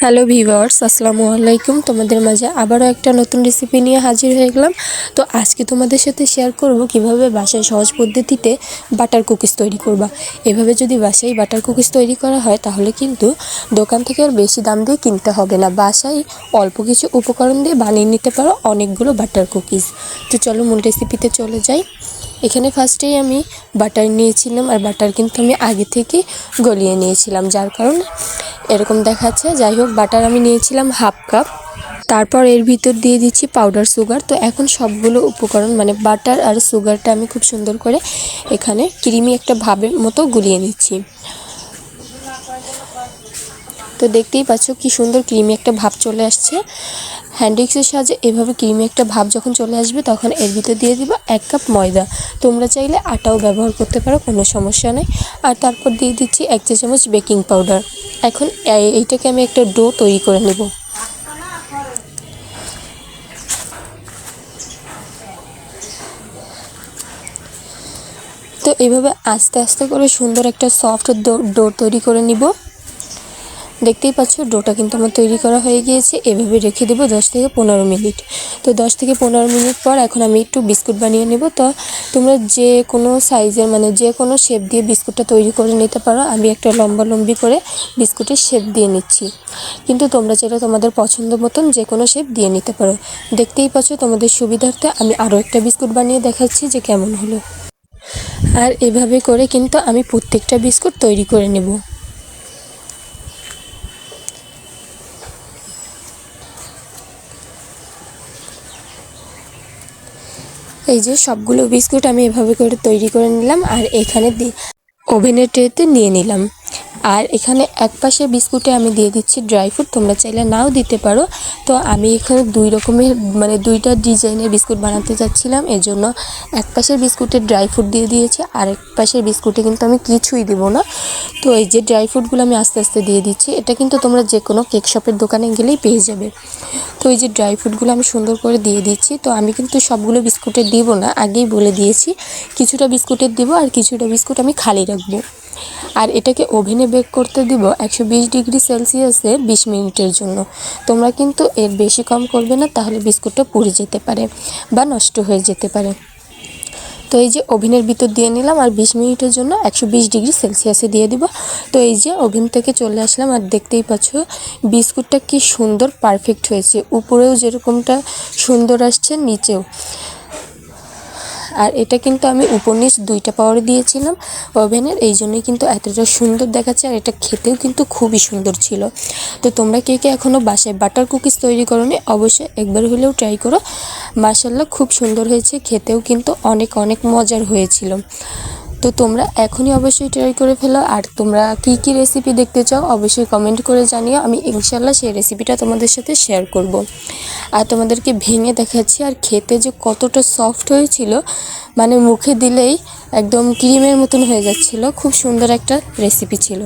Hello viewers, আসসালামু আলাইকুম। তোমাদের মাঝে আবারও একটা নতুন রেসিপি নিয়ে হাজির হয়ে গেলাম। তো আজকে তোমাদের সাথে শেয়ার করব কিভাবে বাসায় সহজ পদ্ধতিতে বাটার কুকিজ তৈরি করবা। এভাবে যদি বাসায় বাটার কুকিজ তৈরি করা হয় তাহলে কিন্তু দোকান থেকে আর বেশি দাম দিয়ে কিনতে হবে না, বাসায় অল্প কিছু উপকরণ দিয়ে বানিয়ে নিতে পারো অনেকগুলো বাটার কুকিজ। তো চলো মূল রেসিপিতে চলে যাই। এখানে ফার্স্টেই আমি বাটার নিয়েছিলাম, আর বাটার কিন্তু আমি আগে থেকে গলিয়ে নিয়েছিলাম, যার কারণে এরকম দেখাচ্ছে। যাই হোক, বাটার আমি নিয়েছিলাম হাফ কাপ। তারপর এর ভিতর দিয়ে দিচ্ছি পাউডার সুগার। তো এখন সবগুলো উপকরণ মানে বাটার আর সুগারটা আমি খুব সুন্দর করে এখানে ক্রিমি একটা ভাবের মতো গুলিয়ে নিচ্ছি। তো দেখতেই পাচ্ছ কি সুন্দর ক্রিমি একটা ভাব চলে আসছে। হ্যান্ড উইক্সের সাহায্যে এভাবে ক্রিমি একটা ভাব যখন চলে আসবে তখন এর ভিতর দিয়ে দিব 1 কাপ ময়দা। তোমরা চাইলে আটাও ব্যবহার করতে পারো, কোনো সমস্যা নেই। আর তারপর দিয়ে দিচ্ছি 1 চা চামচ বেকিং পাউডার। এখন এইটাকে আমি একটা ডো তৈরি করে নেব। তো এইভাবে আস্তে আস্তে করে সুন্দর একটা সফট ডো তৈরি করে নিব। দেখতেই পাচ্ছ ডোটা কিন্তু আমার তৈরি করা হয়ে গিয়েছে। এভাবে রেখে দেবো 10 থেকে 15 মিনিট। তো 10 থেকে 15 মিনিট পর এখন আমি একটু বিস্কুট বানিয়ে নেব। তো তোমরা যে কোনো সাইজের মানে যে কোনো শেপ দিয়ে বিস্কুটটা তৈরি করে নিতে পারো। আমি একটা লম্বি করে বিস্কুটের শেপ দিয়ে নিচ্ছি, কিন্তু তোমরা চাইলে তোমাদের পছন্দ মতন যে কোনো শেপ দিয়ে নিতে পারো। দেখতেই পাচ্ছ তোমাদের সুবিধার্থে আমি আরও একটা বিস্কুট বানিয়ে দেখাচ্ছি যে কেমন হলো। আর এভাবে করে কিন্তু আমি প্রত্যেকটা বিস্কুট তৈরি করে নেব। এই যে সবগুলো বিস্কুট আমি এভাবে করে তৈরি করে নিলাম, আর এখানে ওভেনের ট্রেতে নিয়ে নিলাম। আর এখানে এক পাশে বিস্কুটে আমি দিয়ে দিচ্ছি ড্রাই ফ্রুট, তোমরা চাইলে নাও দিতে পারো। তো আমি এখানে দুই রকমের মানে দুইটা ডিজাইনের বিস্কুট বানাতে যাচ্ছিলাম, এজন্য এক পাশের বিস্কুটে ড্রাই ফ্রুট দিয়ে দিয়েছি, আর এক পাশের বিস্কুটে কিন্তু আমি কিছুই দিব না। তো এই যে ড্রাই ফ্রুটগুলো আমি আস্তে আস্তে দিয়ে দিচ্ছি। এটা কিন্তু তোমরা যে কোনো কেক শপের দোকানে গেলেই পেয়ে যাবে। তো এই যে ড্রাই ফ্রুটগুলো আমি সুন্দর করে দিয়ে দিচ্ছি। তো আমি কিন্তু সবগুলো বিস্কুটে দিব না, আগেই বলে দিয়েছি। কিছুটা বিস্কুটের দিব আর কিছুটা বিস্কুট আমি খালি রাখবো। আর এটাকে ওভেনে বেক করতে দিব 120 ডিগ্রি সেলসিয়াসে 20 মিনিটের জন্য। তোমরা কিন্তু এর বেশি কম করবে না, তাহলে বিস্কুটটা পুড়ে যেতে পারে বা নষ্ট হয়ে যেতে পারে। তো এই যে ওভেনের ভিতর দিয়ে নিলাম, আর 20 মিনিটের জন্য 120 ডিগ্রি সেলসিয়াসে দিয়ে দিব। তো এই যে ওভেন থেকে চলে আসলাম, আর দেখতেই পাচ্ছ বিস্কুটটা কি সুন্দর পারফেক্ট হয়েছে। উপরেও যেরকমটা সুন্দর আসছে, নিচেও। আর এটা কিন্তু আমি উপর নিচ দুইটা পাওয়ারে দিয়েছিলাম ওভেনের, এই জন্যই কিন্তু এতটা সুন্দর দেখাচ্ছে। আর এটা খেতেও কিন্তু খুবই সুন্দর ছিল। তো তোমরা কে কে এখনও বাসায় বাটার কুকিজ তৈরি করোনি, অবশ্যই একবার হলেও ট্রাই করো। মাশাআল্লাহ খুব সুন্দর হয়েছে, খেতেও কিন্তু অনেক অনেক মজার হয়েছিল। তো তোমরা এখনই অবশ্যই ট্রাই করে ফেলো। আর তোমরা কি কি রেসিপি দেখতে চাও অবশ্যই কমেন্ট করে জানিও, আমি ইনশাল্লাহ সেই রেসিপিটা তোমাদের সাথে শেয়ার করব। আর তোমাদেরকে ভেঙে দেখাচ্ছি, আর খেতে যে কতটা সফট হয়েছিল, মানে মুখে দিলেই একদম ক্রিমের মতন হয়ে যাচ্ছিল। খুব সুন্দর একটা রেসিপি ছিল।